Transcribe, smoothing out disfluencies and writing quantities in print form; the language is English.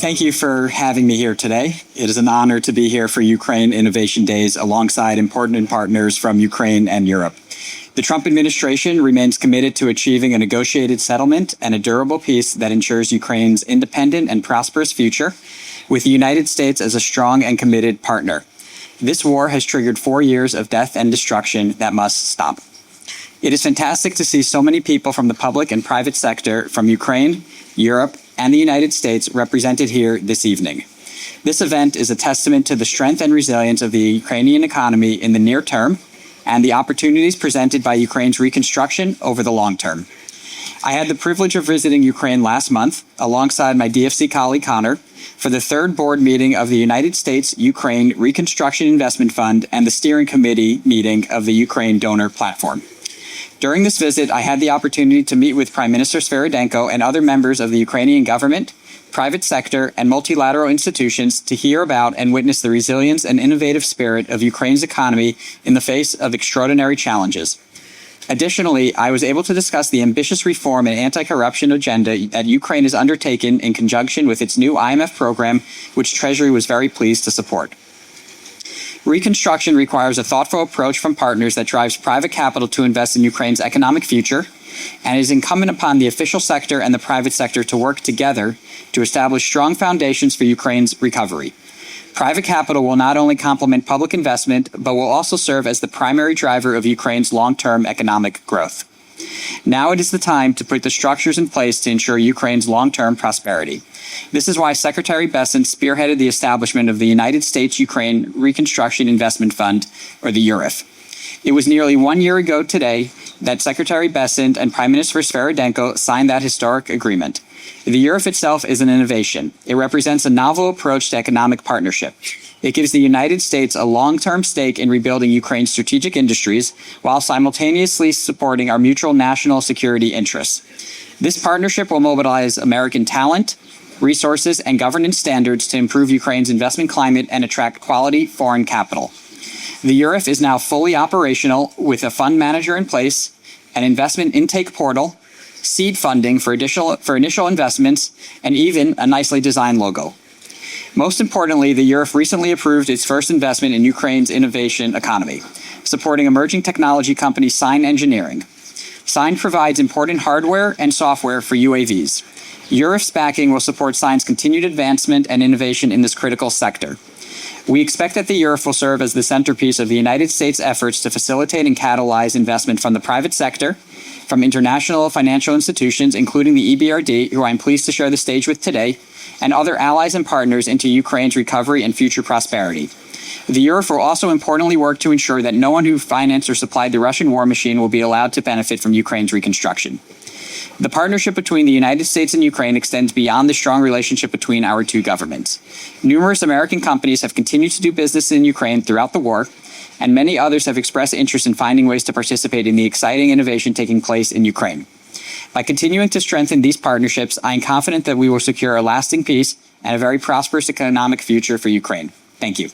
Thank you for having me here today. It is an honor to be here for Ukraine Innovation Days alongside important partners from Ukraine and Europe. The Trump administration remains committed to achieving a negotiated settlement and a durable peace that ensures Ukraine's independent and prosperous future, with the United States as a strong and committed partner. This war has triggered 4 years of death and destruction that must stop. It is fantastic to see so many people from the public and private sector from Ukraine, Europe, and the United States represented here this evening. This event is a testament to the strength and resilience of the Ukrainian economy in the near term and the opportunities presented by Ukraine's reconstruction over the long term. I had the privilege of visiting Ukraine last month alongside my DFC colleague Connor for the third board meeting of the United States-Ukraine Reconstruction Investment Fund and the steering committee meeting of the Ukraine Donor Platform. During this visit, I had the opportunity to meet with Prime Minister Svyrydenko and other members of the Ukrainian government, private sector, and multilateral institutions to hear about and witness the resilience and innovative spirit of Ukraine's economy in the face of extraordinary challenges. Additionally, I was able to discuss the ambitious reform and anti-corruption agenda that Ukraine has undertaken in conjunction with its new IMF program, which Treasury was very pleased to support. Reconstruction requires a thoughtful approach from partners that drives private capital to invest in Ukraine's economic future, and it is incumbent upon the official sector and the private sector to work together to establish strong foundations for Ukraine's recovery. Private capital will not only complement public investment, but will also serve as the primary driver of Ukraine's long-term economic growth. Now it is the time to put the structures in place to ensure Ukraine's long-term prosperity. This is why Secretary Bessent spearheaded the establishment of the United States-Ukraine Reconstruction Investment Fund, or the URIF. It was nearly 1 year ago today that Secretary Bessent and Prime Minister Svyrydenko signed that historic agreement. The URIF itself is an innovation. It represents a novel approach to economic partnership. It gives the United States a long-term stake in rebuilding Ukraine's strategic industries while simultaneously supporting our mutual national security interests. This partnership will mobilize American talent, resources, and governance standards to improve Ukraine's investment climate and attract quality foreign capital. The URIF is now fully operational with a fund manager in place, an investment intake portal, seed funding for initial investments, and even a nicely designed logo. Most importantly, the URIF recently approved its first investment in Ukraine's innovation economy, supporting emerging technology company Sign Engineering. Sign provides important hardware and software for UAVs. URIF's backing will support Sign's continued advancement and innovation in this critical sector. We expect that the URIF will serve as the centerpiece of the United States' efforts to facilitate and catalyze investment from the private sector, from international financial institutions, including the EBRD, who I'm pleased to share the stage with today, and other allies and partners into Ukraine's recovery and future prosperity. The URIF will also importantly work to ensure that no one who financed or supplied the Russian war machine will be allowed to benefit from Ukraine's reconstruction. The partnership between the United States and Ukraine extends beyond the strong relationship between our two governments. Numerous American companies have continued to do business in Ukraine throughout the war, and many others have expressed interest in finding ways to participate in the exciting innovation taking place in Ukraine. By continuing to strengthen these partnerships, I am confident that we will secure a lasting peace and a very prosperous economic future for Ukraine. Thank you.